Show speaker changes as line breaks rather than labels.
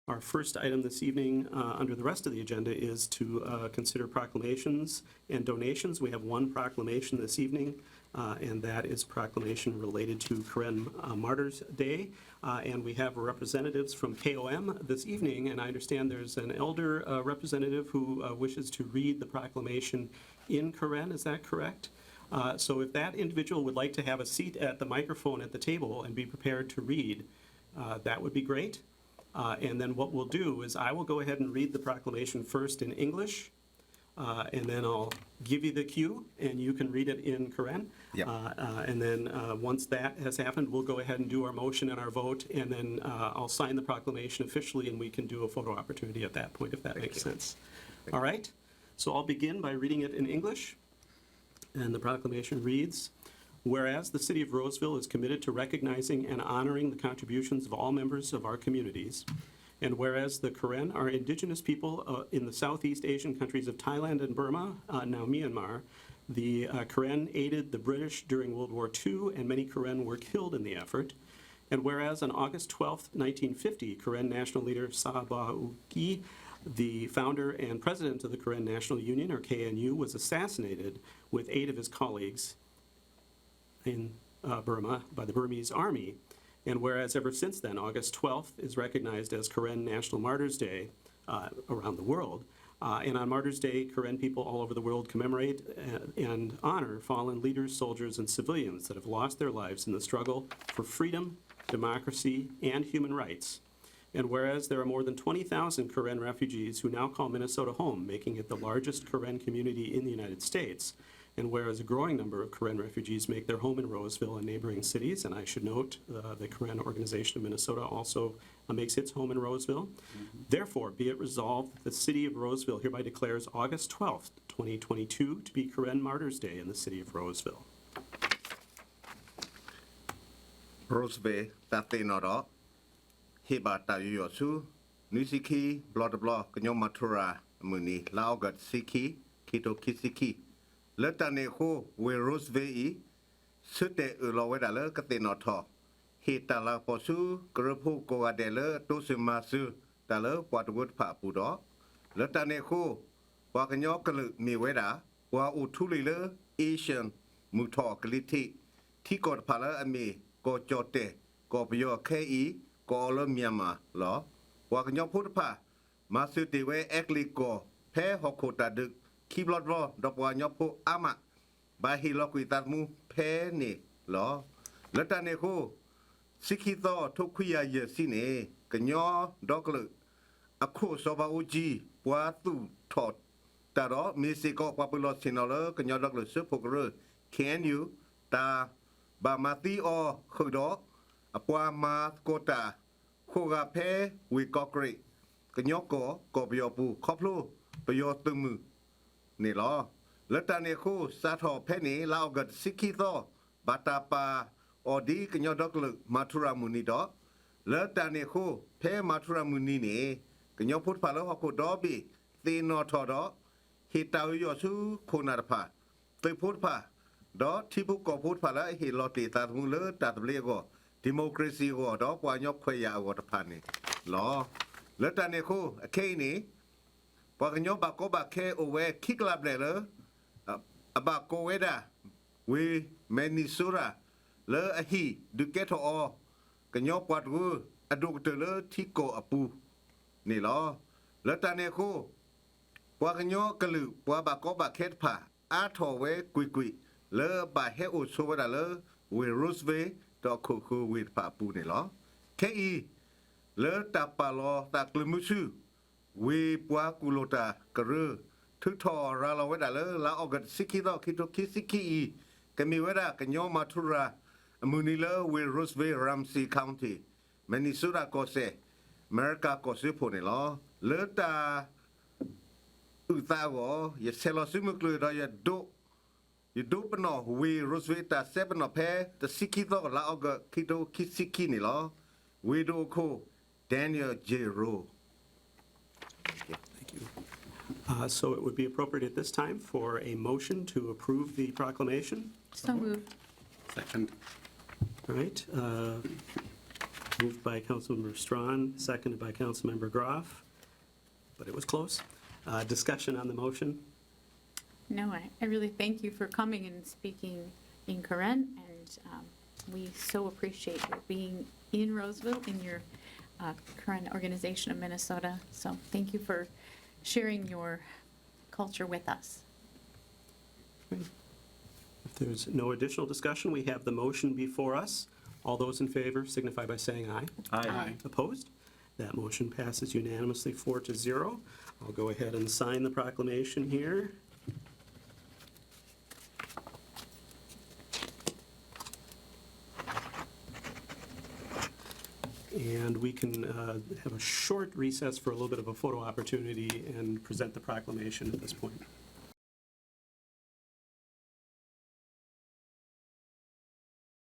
Our first item this evening under the rest of the agenda is to consider proclamations and donations. We have one proclamation this evening, and that is proclamation related to Karen Martyrs Day. And we have representatives from KOM this evening, and I understand there's an elder representative who wishes to read the proclamation in Karen. Is that correct? So if that individual would like to have a seat at the microphone at the table and be prepared to read, that would be great. And then what we'll do is I will go ahead and read the proclamation first in English, and then I'll give you the cue, and you can read it in Karen.
Yep.
And then once that has happened, we'll go ahead and do our motion and our vote, and then I'll sign the proclamation officially, and we can do a photo opportunity at that point, if that makes sense. All right? So I'll begin by reading it in English, and the proclamation reads, whereas the City of Roseville is committed to recognizing and honoring the contributions of all members of our communities, and whereas the Karen are indigenous people in the Southeast Asian countries of Thailand and Burma, now Myanmar, the Karen aided the British during World War II, and many Karen were killed in the effort. And whereas on August 12, 1950, Karen national leader Saw Ba U Gyi, the founder and president of the Karen National Union, or KNU, was assassinated with 8 of his colleagues in Burma by the Burmese Army. And whereas ever since then, August 12th is recognized as Karen National Martyrs Day around the world. And on Martyrs Day, Karen people all over the world commemorate and honor fallen leaders, soldiers, and civilians that have lost their lives in the struggle for freedom, democracy, and human rights. And whereas there are more than 20,000 Karen refugees who now call Minnesota home, making it the largest Karen community in the United States, and whereas a growing number of Karen refugees make their home in Roseville and neighboring cities, and I should note the Karen Organization of Minnesota also makes its home in Roseville. Therefore, be it resolved that the City of Roseville hereby declares August 12th, 2022 to be Karen Martyrs Day in the City of Roseville.
Roseville, Tate Noro, Hiba Tayu Yosu, Nusiki, Blodablo, Kanyomatura, Muni, Laugat Siki, Kito Kisiki. Le tane ko we Roseville sute ulowedale katenoto he tala posu grupu ko adele to sumasu tale patwood papudo le tane ko wa kanyo klu mi weda wa utulile Asian muto kliti tikot pala ami ko jote ko pyo KE ko lo Myanmar lo wa kanyo putpa masu tiwe ekliko pe hokota duk ki blot ro dopwa nyopo ama ba hi lo kuitat mu phe ni lo letane ko sikito thokhuya ye sine kanyo doklu akho Saw Ba U Gyi pwa tu thot ta ro Mexico popular sinolo kanyo doklu supokru can you ta ba mati o khodo apwa ma kota khoga phe we Kawkareik kanyo ko byo pu khoplu byo tumuนี่ล้อแล้วตอนนี้คู่สาธอเพนี่เราเกิดสิกิโตบาตาปาอดีกยอดกลึกมาทุรามุนีดอแล้วตอนนี้คู่เพมาทุรามุนีนี่กยอพุทธพาแล้วฮอกดอบีตีนอทอดอฮิตาวยอชูโคนาร์พาตีพุทธพาดอที่ผู้ก่อพุทธพาแล้วฮิลอติตามุเลตัดเลียก็ดิโมคราซีก็ดอกว่ายกขยาวตพานี่ล้อแล้วตอนนี้คู่แค่นี้พอกันยกบักก็บักแค่โอเวคิกลับเลยเหรอบักโกเวดาวีเมนิซูราเลออะฮีดูเกตอกันยกปัดกูอดูกเตเลที่โกอปูนี่ล้อแล้วตอนนี้คู่พอกันยกกลือพอบักก็บักแค่ผ่าอาทอเวกุยเลอบาเฮอุโซเวดาเลอวีรูสเวดอกคูวีผ่าปูนี่ล้อแค่อีเลอตาปาลอตากลืมุชูwe pua kulota kru thuto rala weda le la ogat sikito kito kisiki kami weda kanyo matura munila we Roseville Ramsey County Minnesota kose America kose pone lo le ta utago ye selo sumuklu da ye do pano we Roseville ta seven of pair the sikito la ogat kito kisiki ni lo we do ko Daniel J. Roe.
Thank you. So it would be appropriate at this time for a motion to approve the proclamation.
So moved.
Second.
All right. Moved by Councilmember Strawn, seconded by Councilmember Groff, but it was close. Discussion on the motion?
No, I really thank you for coming and speaking in Karen, and we so appreciate you being in Roseville, in your Karen organization of Minnesota. So thank you for sharing your culture with us.
If there's no additional discussion, we have the motion before us. All those in favor signify by saying aye.
Aye.
Opposed? That motion passes unanimously 4-0. I'll go ahead and sign the proclamation here. And we can have a short recess for a little bit of a photo opportunity and present the proclamation at this point.